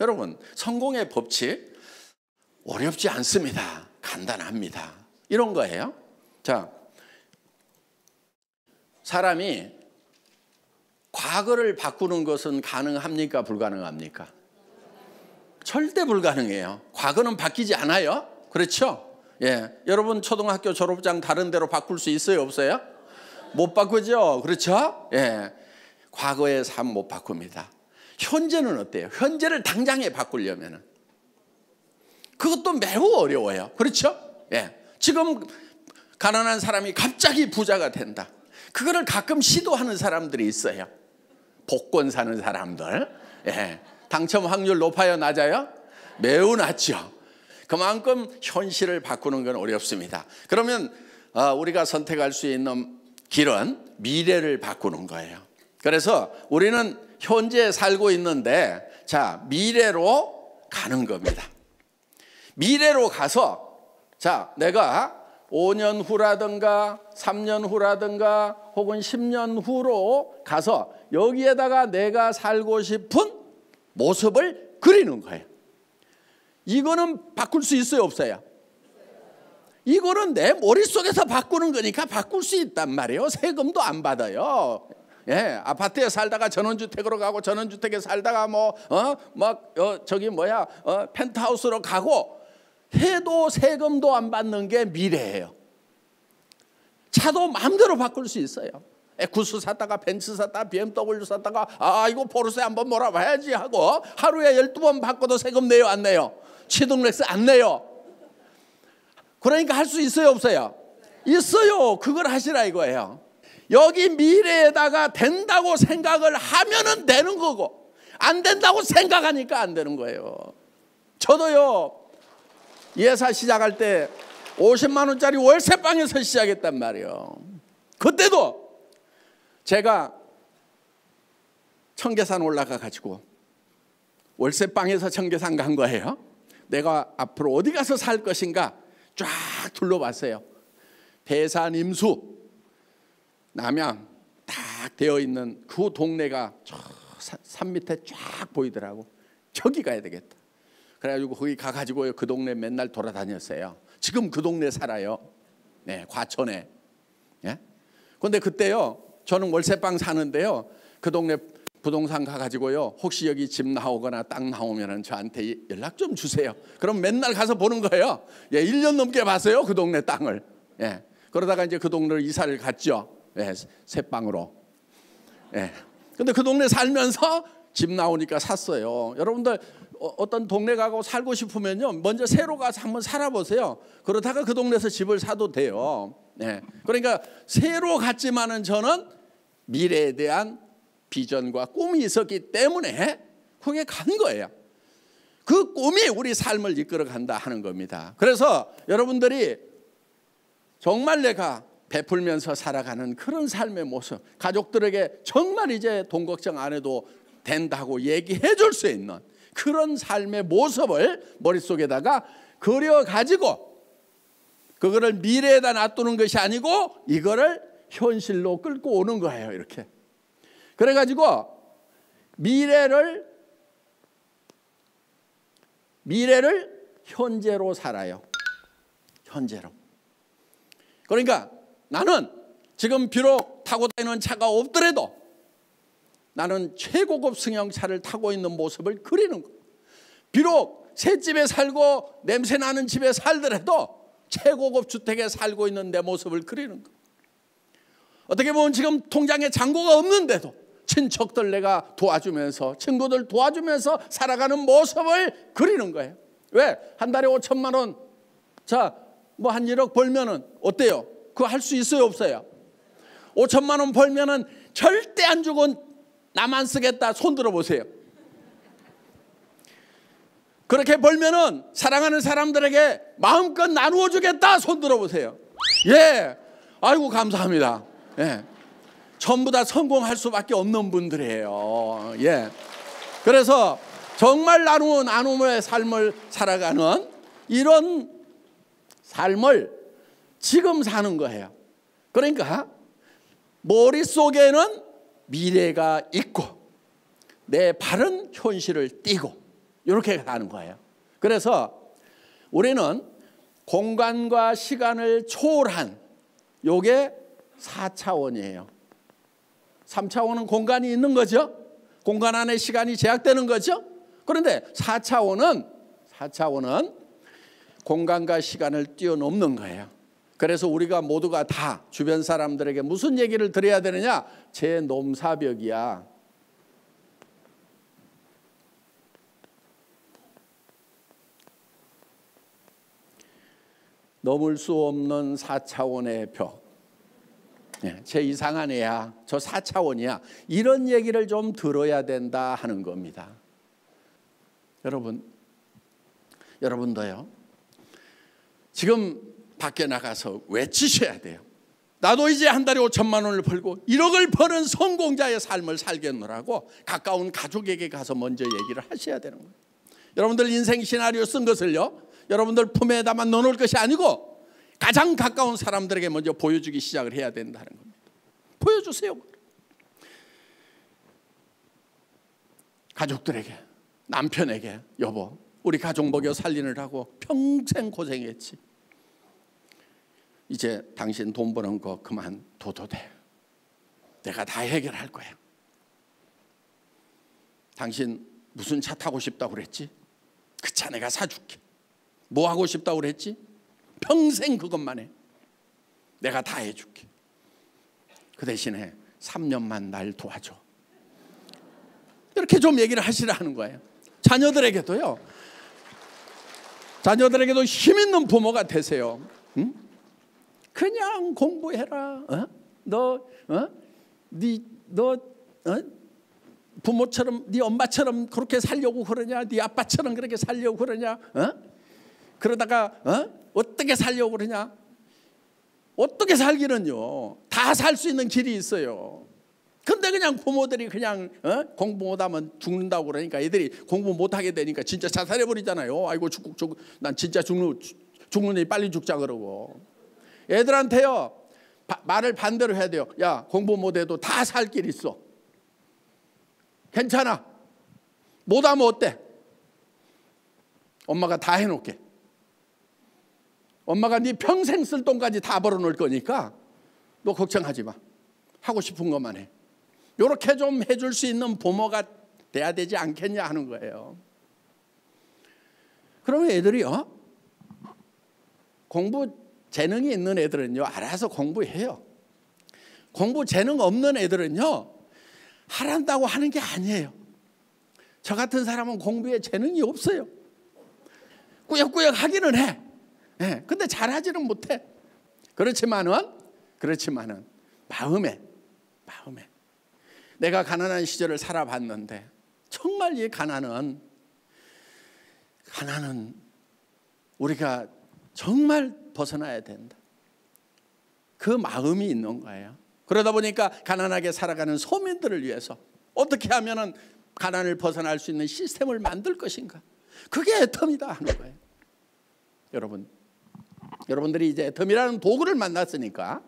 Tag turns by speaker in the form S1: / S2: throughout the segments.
S1: 여러분, 성공의 법칙 어렵지 않습니다. 간단합니다. 이런 거예요. 자, 사람이 과거를 바꾸는 것은 가능합니까? 불가능합니까? 절대 불가능해요. 과거는 바뀌지 않아요. 그렇죠? 예, 여러분 초등학교 졸업장 다른 데로 바꿀 수 있어요? 없어요? 못 바꾸죠? 그렇죠? 예, 과거의 삶 못 바꿉니다. 현재는 어때요? 현재를 당장에 바꾸려면은 그것도 매우 어려워요. 그렇죠? 예, 지금 가난한 사람이 갑자기 부자가 된다. 그거를 가끔 시도하는 사람들이 있어요. 복권 사는 사람들. 예, 당첨 확률 높아요? 낮아요? 매우 낮죠. 그만큼 현실을 바꾸는 건 어렵습니다. 그러면 우리가 선택할 수 있는 길은 미래를 바꾸는 거예요. 그래서 우리는 현재에 살고 있는데, 자, 미래로 가는 겁니다. 미래로 가서, 자, 내가 5년 후라든가 3년 후라든가 혹은 10년 후로 가서 여기에다가 내가 살고 싶은 모습을 그리는 거예요. 이거는 바꿀 수 있어요? 없어요? 이거는 내 머릿속에서 바꾸는 거니까 바꿀 수 있단 말이에요. 세금도 안 받아요. 예, 아파트에 살다가 전원주택으로 가고 전원주택에 살다가 펜트하우스로 가고 해도 세금도 안 받는 게 미래예요. 차도 마음대로 바꿀 수 있어요. 에쿠스 샀다가 벤츠 샀다가 BMW 샀다가 이거 포르쉐 한번 몰아봐야지 하고 하루에 12번 바꿔도 세금 내요? 안 내요? 취등록세 안 내요? 그러니까 할 수 있어요? 없어요? 있어요. 그걸 하시라 이거예요. 여기 미래에다가 된다고 생각을 하면은 되는 거고 안 된다고 생각하니까 안 되는 거예요. 저도요, 예사 시작할 때 50만 원짜리 월세방에서 시작했단 말이에요. 그때도 제가 청계산 올라가 가지고 월세방에서 청계산 간 거예요. 내가 앞으로 어디 가서 살 것인가 쫙 둘러봤어요. 배산, 임수, 남양 딱 되어 있는 그 동네가 저 산 밑에 쫙 보이더라고. 저기 가야 되겠다. 그래가지고 거기 가가지고 그 동네 맨날 돌아다녔어요. 지금 그 동네 살아요. 네, 과천에. 예? 근데 그때요, 저는 월세방 사는데요, 그 동네 부동산 가가지고요, 혹시 여기 집 나오거나 땅 나오면은 저한테 연락 좀 주세요. 그럼 맨날 가서 보는 거예요. 예, 1년 넘게 봤어요, 그 동네 땅을. 예. 그러다가 이제 그 동네로 이사를 갔죠. 예, 새 방으로. 예. 근데 그 동네 살면서 집 나오니까 샀어요. 여러분들 어떤 동네 가고 살고 싶으면요, 먼저 새로 가서 한번 살아보세요. 그러다가 그 동네에서 집을 사도 돼요. 예. 그러니까 새로 갔지만은 저는 미래에 대한 비전과 꿈이 있었기 때문에 거기에 간 거예요. 그 꿈이 우리 삶을 이끌어 간다 하는 겁니다. 그래서 여러분들이 정말 내가 베풀면서 살아가는 그런 삶의 모습, 가족들에게 정말 이제 돈 걱정 안 해도 된다고 얘기해 줄 수 있는 그런 삶의 모습을 머릿속에다가 그려가지고 그거를 미래에다 놔두는 것이 아니고 이거를 현실로 끌고 오는 거예요. 이렇게. 그래가지고 미래를 현재로 살아요. 현재로. 그러니까 나는 지금 비록 타고 다니는 차가 없더라도 나는 최고급 승용차를 타고 있는 모습을 그리는 거예요. 비록 새 집에 살고 냄새 나는 집에 살더라도 최고급 주택에 살고 있는 내 모습을 그리는 거예요. 어떻게 보면 지금 통장에 잔고가 없는데도 친척들 내가 도와주면서, 친구들 도와주면서 살아가는 모습을 그리는 거예요. 왜? 한 달에 5천만 원, 자, 뭐 한 1억 벌면은 어때요? 그거 할 수 있어요? 없어요? 5천만 원 벌면은 절대 안 주고 나만 쓰겠다. 손 들어보세요. 그렇게 벌면은 사랑하는 사람들에게 마음껏 나누어 주겠다. 손 들어보세요. 예, 아이고 감사합니다. 예, 전부 다 성공할 수밖에 없는 분들이에요. 예, 그래서 정말 나눔의 삶을 살아가는 이런 삶을 지금 사는 거예요. 그러니까 머릿속에는 미래가 있고 내 발은 현실을 띄고 이렇게 가는 거예요. 그래서 우리는 공간과 시간을 초월한 요게 4차원이에요. 3차원은 공간이 있는 거죠. 공간 안에 시간이 제약되는 거죠. 그런데 4차원은 공간과 시간을 뛰어넘는 거예요. 그래서 우리가 모두가 다 주변 사람들에게 무슨 얘기를 드려야 되느냐? 제 넘사벽이야. 넘을 수 없는 4차원의 벽. 제 이상한 애야. 저 4차원이야. 이런 얘기를 좀 들어야 된다 하는 겁니다. 여러분도요. 지금 밖에 나가서 외치셔야 돼요. 나도 이제 한 달에 5천만 원을 벌고 1억을 버는 성공자의 삶을 살겠노라고 가까운 가족에게 가서 먼저 얘기를 하셔야 되는 거예요. 여러분들 인생 시나리오 쓴 것을요, 여러분들 품에다만 넣어놓을 것이 아니고 가장 가까운 사람들에게 먼저 보여주기 시작을 해야 된다는 겁니다. 보여주세요. 가족들에게, 남편에게, 여보, 우리 가족 먹여 살리느라고 평생 고생했지. 이제 당신 돈 버는 거 그만둬도 돼. 내가 다 해결할 거야. 당신 무슨 차 타고 싶다고 그랬지? 그 차 내가 사줄게. 뭐 하고 싶다고 그랬지? 평생 그것만 해. 내가 다 해줄게. 그 대신에 3년만 날 도와줘. 이렇게 좀 얘기를 하시라는 거예요. 자녀들에게도 힘있는 부모가 되세요. 응? 그냥 공부해라. 너 부모처럼, 네 엄마처럼 그렇게 살려고 그러냐? 네 아빠처럼 그렇게 살려고 그러냐? 그러다가 어떻게 살려고 그러냐? 어떻게 살기는요, 다 살 수 있는 길이 있어요. 근데 그냥 부모들이 그냥 공부 못하면 죽는다고 그러니까 애들이 공부 못하게 되니까 진짜 자살해버리잖아요. 아이고 난 진짜 죽는데 빨리 죽자 그러고. 애들한테요, 말을 반대로 해야 돼요. 야, 공부 못해도 다 살 길 있어. 괜찮아. 못하면 어때? 엄마가 다 해놓게. 엄마가 네 평생 쓸 돈까지 다 벌어놓을 거니까 너 걱정하지 마. 하고 싶은 것만 해. 이렇게 좀 해줄 수 있는 부모가 돼야 되지 않겠냐 하는 거예요. 그러면 애들이요, 공부 재능이 있는 애들은요, 알아서 공부해요. 공부 재능 없는 애들은요, 하란다고 하는 게 아니에요. 저 같은 사람은 공부에 재능이 없어요. 꾸역꾸역 하기는 해. 근데 잘하지는 못해. 그렇지만은 마음에 내가 가난한 시절을 살아봤는데 정말 이 가난은 우리가 정말 벗어나야 된다. 그 마음이 있는 거예요. 그러다 보니까 가난하게 살아가는 소민들을 위해서 어떻게 하면은 가난을 벗어날 수 있는 시스템을 만들 것인가. 그게 애텀이다 하는 거예요. 여러분들이 이제 애텀이라는 도구를 만났으니까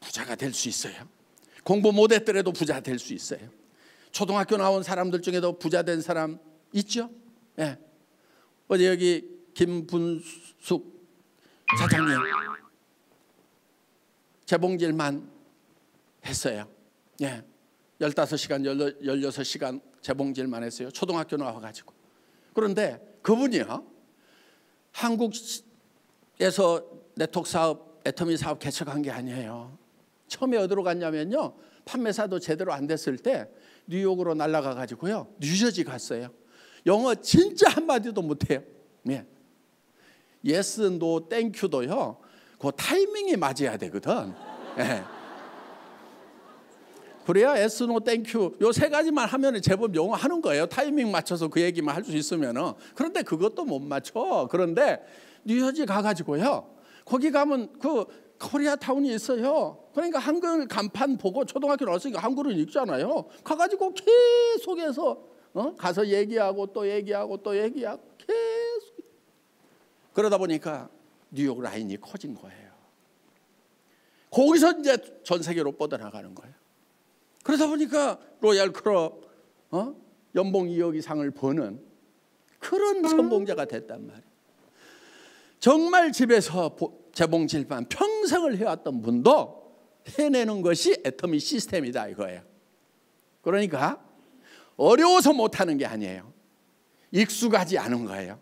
S1: 부자가 될 수 있어요. 공부 못했더라도 부자 될 수 있어요. 초등학교 나온 사람들 중에도 부자 된 사람 있죠? 예. 어제 여기 김분숙 사장님 재봉질만 했어요. 예. 15시간, 16시간 재봉질만 했어요. 초등학교 나와가지고. 그런데 그분이요, 한국에서 네트워크 사업, 애터미 사업 개척한 게 아니에요. 처음에 어디로 갔냐면요, 판매사도 제대로 안 됐을 때 뉴욕으로 날아가 가지고요, 뉴저지 갔어요. 영어 진짜 한마디도 못해요. 예. 예스, 노, 땡큐도요, 그 타이밍이 맞아야 되거든. 예. 그래야 예스, 노, 땡큐 요 세 가지만 하면 제법 영어 하는 거예요. 타이밍 맞춰서 그 얘기만 할 수 있으면은. 그런데 그것도 못 맞춰. 그런데 뉴저지 가가지고요, 거기 가면 그 코리아타운이 있어요. 그러니까 한글 간판 보고 초등학교 나왔으니까 한글은 읽잖아요. 가가지고 계속해서 가서 얘기하고 또 얘기하고 계속. 그러다 보니까 뉴욕 라인이 커진 거예요. 거기서 이제 전 세계로 뻗어나가는 거예요. 그러다 보니까 로얄 클럽 연봉 2억 이상을 버는 그런 성공자가 됐단 말이에요. 정말 집에서 재봉질만 평생을 해왔던 분도 해내는 것이 애터미 시스템이다 이거예요. 그러니까 어려워서 못하는 게 아니에요. 익숙하지 않은 거예요.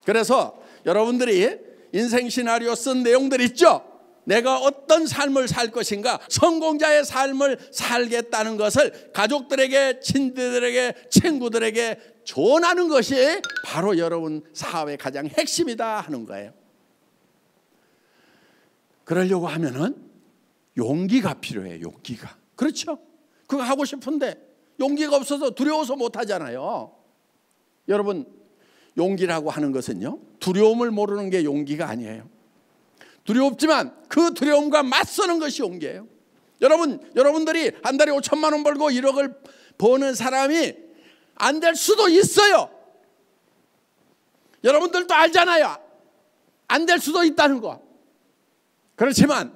S1: 그래서 여러분들이 인생 시나리오 쓴 내용들 있죠? 내가 어떤 삶을 살 것인가, 성공자의 삶을 살겠다는 것을 가족들에게, 친구들에게, 친구들에게 전하는 것이 바로 여러분 사업의 가장 핵심이다 하는 거예요. 그러려고 하면은 용기가 필요해요. 용기가. 그렇죠? 그거 하고 싶은데 용기가 없어서 두려워서 못 하잖아요. 여러분, 용기라고 하는 것은요, 두려움을 모르는 게 용기가 아니에요. 두렵지만 그 두려움과 맞서는 것이 용기예요. 여러분들이 한 달에 5천만 원 벌고 1억을 버는 사람이 안 될 수도 있어요. 여러분들도 알잖아요. 안 될 수도 있다는 거. 그렇지만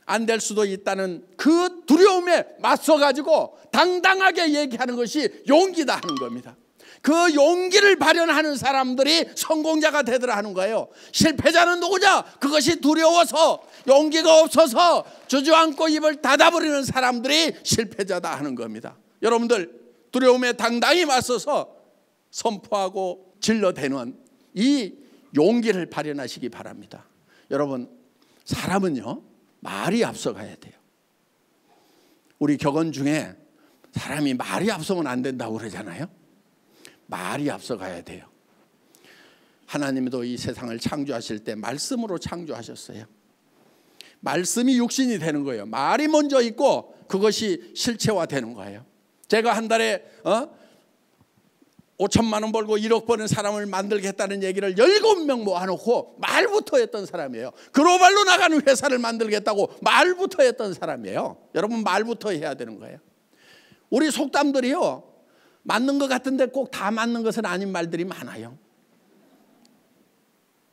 S1: 안 될 수도 있다는 그 두려움에 맞서가지고 당당하게 얘기하는 것이 용기다 하는 겁니다. 그 용기를 발현하는 사람들이 성공자가 되더라 하는 거예요. 실패자는 누구냐? 그것이 두려워서, 용기가 없어서 주저앉고 입을 닫아버리는 사람들이 실패자다 하는 겁니다. 여러분들 두려움에 당당히 맞서서 선포하고 질러대는 이 용기를 발현하시기 바랍니다. 여러분, 사람은요 말이 앞서가야 돼요. 우리 격언 중에 사람이 말이 앞서면 안 된다고 그러잖아요. 말이 앞서가야 돼요. 하나님도 이 세상을 창조하실 때 말씀으로 창조하셨어요. 말씀이 육신이 되는 거예요. 말이 먼저 있고 그것이 실체화되는 거예요. 제가 한 달에 5천만 원 벌고 1억 버는 사람을 만들겠다는 얘기를 7명 모아놓고 말부터 했던 사람이에요. 글로벌로 나가는 회사를 만들겠다고 말부터 했던 사람이에요. 여러분, 말부터 해야 되는 거예요. 우리 속담들이요, 맞는 것 같은데 꼭 다 맞는 것은 아닌 말들이 많아요.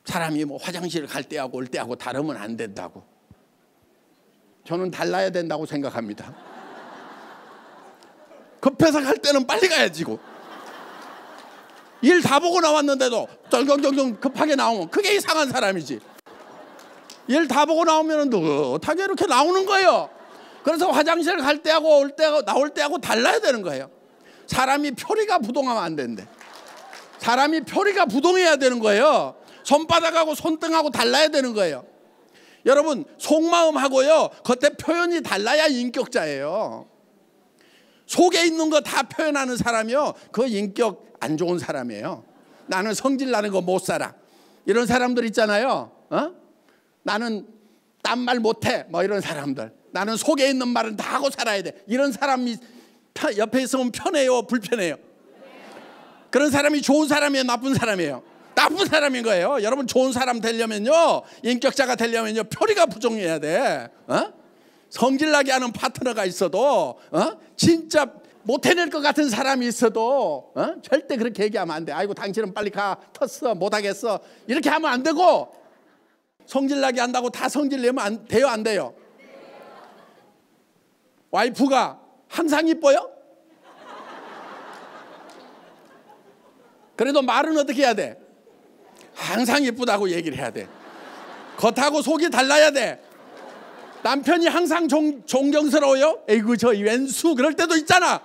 S1: 사람이 뭐 화장실 갈 때하고 올 때하고 다르면 안 된다고. 저는 달라야 된다고 생각합니다. 급해서 갈 때는 빨리 가야지고. 일 다 보고 나왔는데도 쩔렁쩔렁 급하게 나오면 그게 이상한 사람이지. 일 다 보고 나오면 느긋하게 이렇게 나오는 거예요. 그래서 화장실 갈 때하고 올 때하고 나올 때하고 달라야 되는 거예요. 사람이 표리가 부동하면 안 된대. 사람이 표리가 부동해야 되는 거예요. 손바닥하고 손등하고 달라야 되는 거예요. 여러분, 속마음하고요 겉에 표현이 달라야 인격자예요. 속에 있는 거 다 표현하는 사람이요, 그 인격 안 좋은 사람이에요. 나는 성질 나는 거 못 살아, 이런 사람들 있잖아요. 나는 딴 말 못해, 뭐 이런 사람들. 나는 속에 있는 말은 다 하고 살아야 돼, 이런 사람이 옆에 있으면 편해요, 불편해요? 그런 사람이 좋은 사람이에요, 나쁜 사람이에요? 나쁜 사람인 거예요. 여러분, 좋은 사람 되려면요, 인격자가 되려면요, 표리가 부정해야 돼. 성질나게 하는 파트너가 있어도, 진짜 못 해낼 것 같은 사람이 있어도 절대 그렇게 얘기하면 안 돼. 아이고, 당신은 빨리 가, 텄어, 못하겠어, 이렇게 하면 안 되고. 성질나게 한다고 다 성질내면 돼요, 안 돼요? 와이프가 항상 이뻐요? 그래도 말은 어떻게 해야 돼? 항상 이쁘다고 얘기를 해야 돼. 겉하고 속이 달라야 돼. 남편이 항상 존경스러워요? 에이구, 저 왼수, 그럴 때도 있잖아.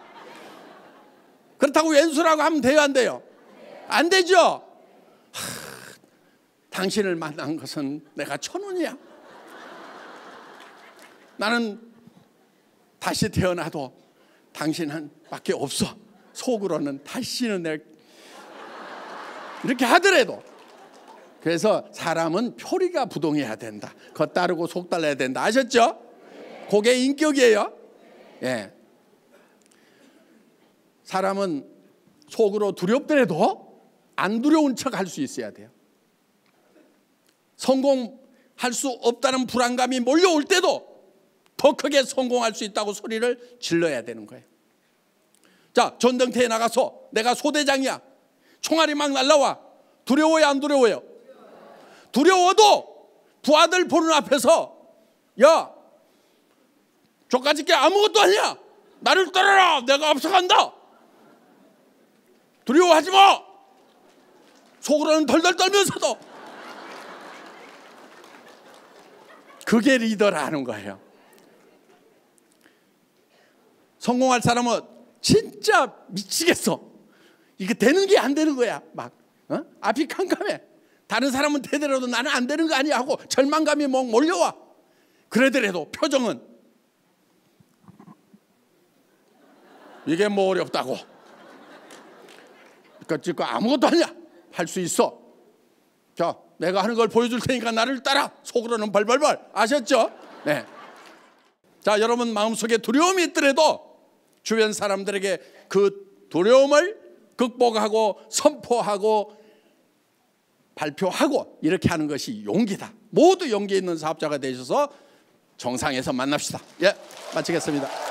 S1: 그렇다고 왼수라고 하면 돼요, 안 돼요? 안 되죠? 당신을 만난 것은 내가 천운이야. 나는 다시 태어나도 당신은 밖에 없어. 속으로는 다시는 내 이렇게 하더라도. 그래서 사람은 표리가 부동해야 된다. 겉 따르고 속 달라야 된다. 아셨죠? 그게 인격이에요. 예. 사람은 속으로 두렵더라도 안 두려운 척 할 수 있어야 돼요. 성공할 수 없다는 불안감이 몰려올 때도 더 크게 성공할 수 있다고 소리를 질러야 되는 거예요. 자, 전쟁터에 나가서 내가 소대장이야. 총알이 막 날라와. 두려워요, 안 두려워요? 두려워도 부하들 보는 앞에서, 야, 저까짓 게 아무것도 아니야, 나를 따라라, 내가 앞서간다. 두려워하지 마. 속으로는 덜덜 떨면서도. 그게 리더라는 거예요. 성공할 사람은 진짜 미치겠어. 이게 되는 게 안 되는 거야. 막 앞이 캄캄해. 다른 사람은 되더라도 나는 안 되는 거 아니야 하고 절망감이 막 몰려와. 그러더라도 표정은 이게 뭐 어렵다고. 그러니까 아무것도 아니야. 할 수 있어. 자, 내가 하는 걸 보여줄 테니까 나를 따라. 속으로는 벌벌벌. 아셨죠? 네. 자, 여러분 마음속에 두려움이 있더라도 주변 사람들에게 그 두려움을 극복하고 선포하고 발표하고 이렇게 하는 것이 용기다. 모두 용기 있는 사업자가 되셔서 정상에서 만납시다. 예, 마치겠습니다.